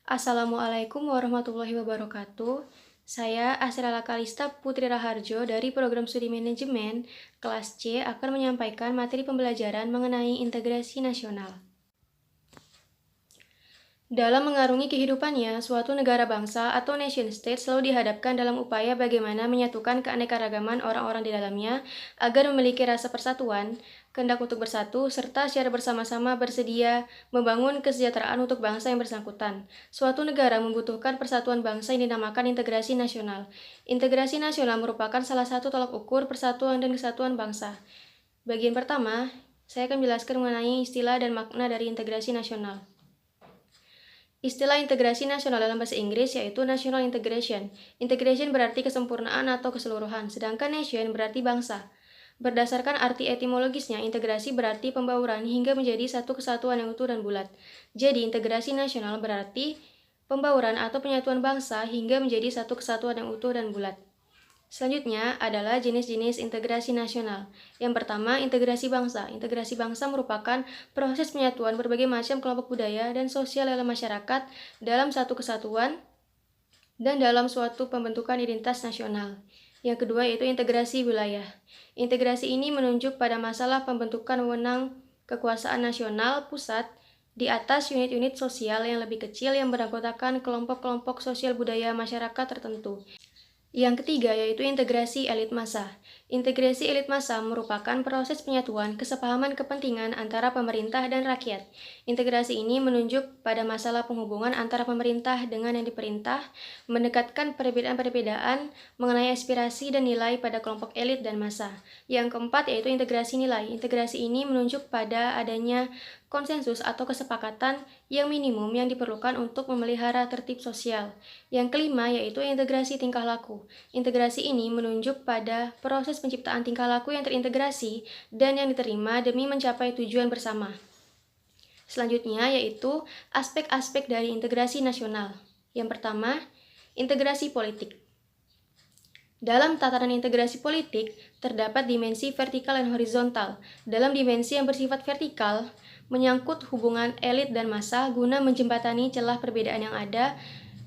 Assalamualaikum warahmatullahi wabarakatuh. Saya Asrala Kalista Putri Raharjo dari Program Studi Manajemen kelas C akan menyampaikan materi pembelajaran mengenai integrasi nasional. Dalam mengarungi kehidupannya, suatu negara bangsa atau nation state selalu dihadapkan dalam upaya bagaimana menyatukan keanekaragaman orang-orang di dalamnya agar memiliki rasa persatuan, kehendak untuk bersatu, serta secara bersama-sama bersedia membangun kesejahteraan untuk bangsa yang bersangkutan. Suatu negara membutuhkan persatuan bangsa yang dinamakan integrasi nasional. Integrasi nasional merupakan salah satu tolak ukur persatuan dan kesatuan bangsa. Bagian pertama, saya akan menjelaskan mengenai istilah dan makna dari integrasi nasional. Istilah integrasi nasional dalam bahasa Inggris yaitu national integration. Integration berarti kesempurnaan atau keseluruhan, sedangkan nation berarti bangsa. Berdasarkan arti etimologisnya, integrasi berarti pembauran hingga menjadi satu kesatuan yang utuh dan bulat. Jadi, integrasi nasional berarti pembauran atau penyatuan bangsa hingga menjadi satu kesatuan yang utuh dan bulat. Selanjutnya adalah jenis-jenis integrasi nasional. Yang pertama, integrasi bangsa. Integrasi bangsa merupakan proses penyatuan berbagai macam kelompok budaya dan sosial dalam masyarakat dalam satu kesatuan dan dalam suatu pembentukan identitas nasional. Yang kedua yaitu integrasi wilayah. Integrasi ini menunjuk pada masalah pembentukan wewenang kekuasaan nasional pusat di atas unit-unit sosial yang lebih kecil yang beranggotakan kelompok-kelompok sosial budaya masyarakat tertentu. Yang ketiga yaitu integrasi elit massa. Integrasi elit massa merupakan proses penyatuan kesepahaman kepentingan antara pemerintah dan rakyat. Integrasi ini menunjuk pada masalah penghubungan antara pemerintah dengan yang diperintah, mendekatkan perbedaan-perbedaan mengenai aspirasi dan nilai pada kelompok elit dan massa. Yang keempat yaitu integrasi nilai. Integrasi ini menunjuk pada adanya konsensus atau kesepakatan yang minimum yang diperlukan untuk memelihara tertib sosial. Yang kelima yaitu integrasi tingkah laku. Integrasi ini menunjuk pada proses penciptaan tingkah laku yang terintegrasi dan yang diterima demi mencapai tujuan bersama. Selanjutnya yaitu aspek-aspek dari integrasi nasional. Yang pertama, integrasi politik. Dalam tataran integrasi politik, terdapat dimensi vertikal dan horizontal. Dalam dimensi yang bersifat vertikal, menyangkut hubungan elit dan massa guna menjembatani celah perbedaan yang ada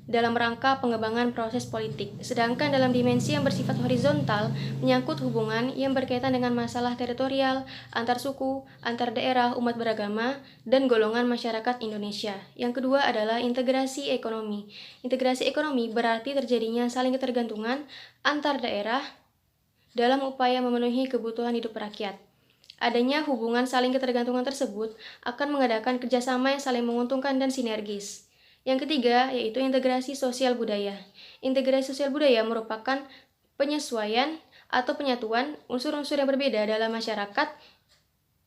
dalam rangka pengembangan proses politik. Sedangkan dalam dimensi yang bersifat horizontal, menyangkut hubungan yang berkaitan dengan masalah teritorial, antar suku, antar daerah, umat beragama, dan golongan masyarakat Indonesia. Yang kedua adalah integrasi ekonomi. Integrasi ekonomi berarti terjadinya saling ketergantungan antar daerah dalam upaya memenuhi kebutuhan hidup rakyat. Adanya hubungan saling ketergantungan tersebut akan mengadakan kerjasama yang saling menguntungkan dan sinergis. Yang ketiga yaitu integrasi sosial budaya. Integrasi sosial budaya merupakan penyesuaian atau penyatuan unsur-unsur yang berbeda dalam masyarakat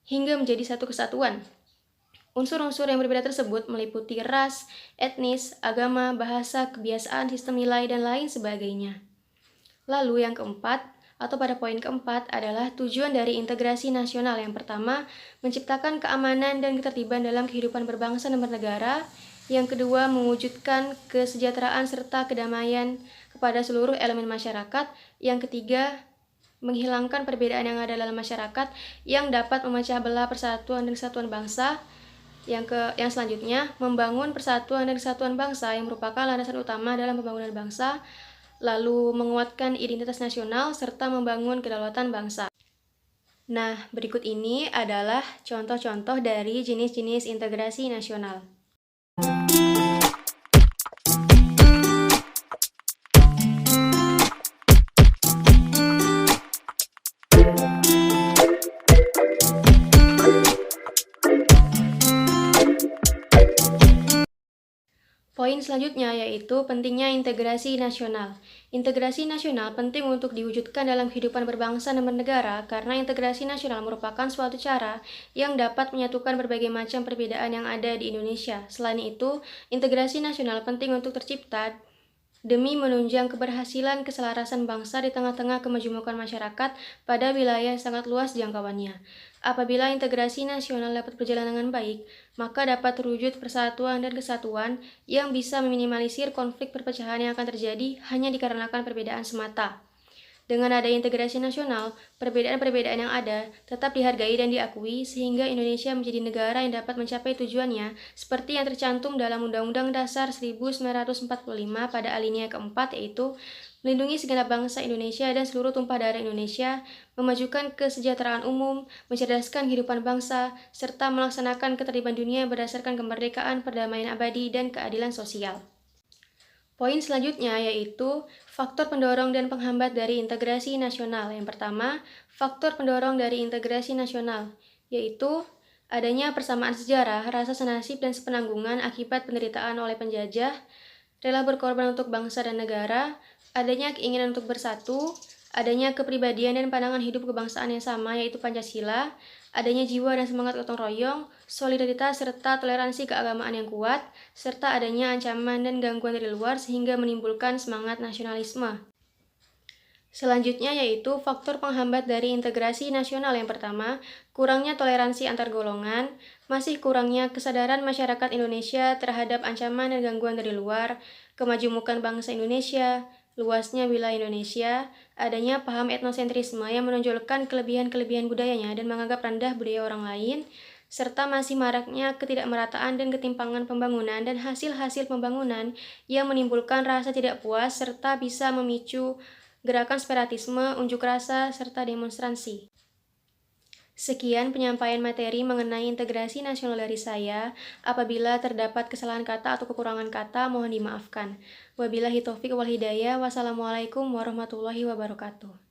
hingga menjadi satu kesatuan. Unsur-unsur yang berbeda tersebut meliputi ras, etnis, agama, bahasa, kebiasaan, sistem nilai, dan lain sebagainya. Lalu yang keempat, atau pada poin keempat adalah tujuan dari integrasi nasional. Yang pertama, menciptakan keamanan dan ketertiban dalam kehidupan berbangsa dan bernegara. Yang kedua, mewujudkan kesejahteraan serta kedamaian kepada seluruh elemen masyarakat. Yang ketiga, menghilangkan perbedaan yang ada dalam masyarakat yang dapat memecah belah persatuan dan kesatuan bangsa. Yang selanjutnya, membangun persatuan dan kesatuan bangsa yang merupakan landasan utama dalam pembangunan bangsa, lalu menguatkan identitas nasional serta membangun kedaulatan bangsa. Nah, berikut ini adalah contoh-contoh dari jenis-jenis integrasi nasional. Poin selanjutnya yaitu pentingnya integrasi nasional. Integrasi nasional penting untuk diwujudkan dalam kehidupan berbangsa dan bernegara karena integrasi nasional merupakan suatu cara yang dapat menyatukan berbagai macam perbedaan yang ada di Indonesia. Selain itu, integrasi nasional penting untuk tercipta demi menunjang keberhasilan keselarasan bangsa di tengah-tengah kemajemukan masyarakat pada wilayah yang sangat luas jangkauannya. Apabila integrasi nasional dapat berjalan dengan baik, maka dapat terwujud persatuan dan kesatuan yang bisa meminimalisir konflik perpecahan yang akan terjadi hanya dikarenakan perbedaan semata. Dengan adanya integrasi nasional, perbedaan-perbedaan yang ada tetap dihargai dan diakui sehingga Indonesia menjadi negara yang dapat mencapai tujuannya seperti yang tercantum dalam Undang-Undang Dasar 1945 pada alinea keempat, yaitu melindungi segenap bangsa Indonesia dan seluruh tumpah darah Indonesia, memajukan kesejahteraan umum, mencerdaskan kehidupan bangsa, serta melaksanakan ketertiban dunia berdasarkan kemerdekaan, perdamaian abadi, dan keadilan sosial. Poin selanjutnya yaitu faktor pendorong dan penghambat dari integrasi nasional. Yang pertama, faktor pendorong dari integrasi nasional, yaitu adanya persamaan sejarah, rasa senasib dan sepenanggungan akibat penderitaan oleh penjajah, rela berkorban untuk bangsa dan negara, adanya keinginan untuk bersatu, adanya kepribadian dan pandangan hidup kebangsaan yang sama yaitu Pancasila, adanya jiwa dan semangat gotong royong, solidaritas serta toleransi keagamaan yang kuat, serta adanya ancaman dan gangguan dari luar sehingga menimbulkan semangat nasionalisme. Selanjutnya yaitu faktor penghambat dari integrasi nasional. Yang pertama, kurangnya toleransi antar golongan, masih kurangnya kesadaran masyarakat Indonesia terhadap ancaman dan gangguan dari luar, kemajemukan bangsa Indonesia, luasnya wilayah Indonesia, adanya paham etnosentrisme yang menonjolkan kelebihan-kelebihan budayanya dan menganggap rendah budaya orang lain, serta masih maraknya ketidakmerataan dan ketimpangan pembangunan dan hasil-hasil pembangunan yang menimbulkan rasa tidak puas serta bisa memicu gerakan separatisme, unjuk rasa, serta demonstrasi. Sekian penyampaian materi mengenai integrasi nasional dari saya. Apabila terdapat kesalahan kata atau kekurangan kata, mohon dimaafkan. Wabillahi taufiq wal hidayah. Wassalamualaikum warahmatullahi wabarakatuh.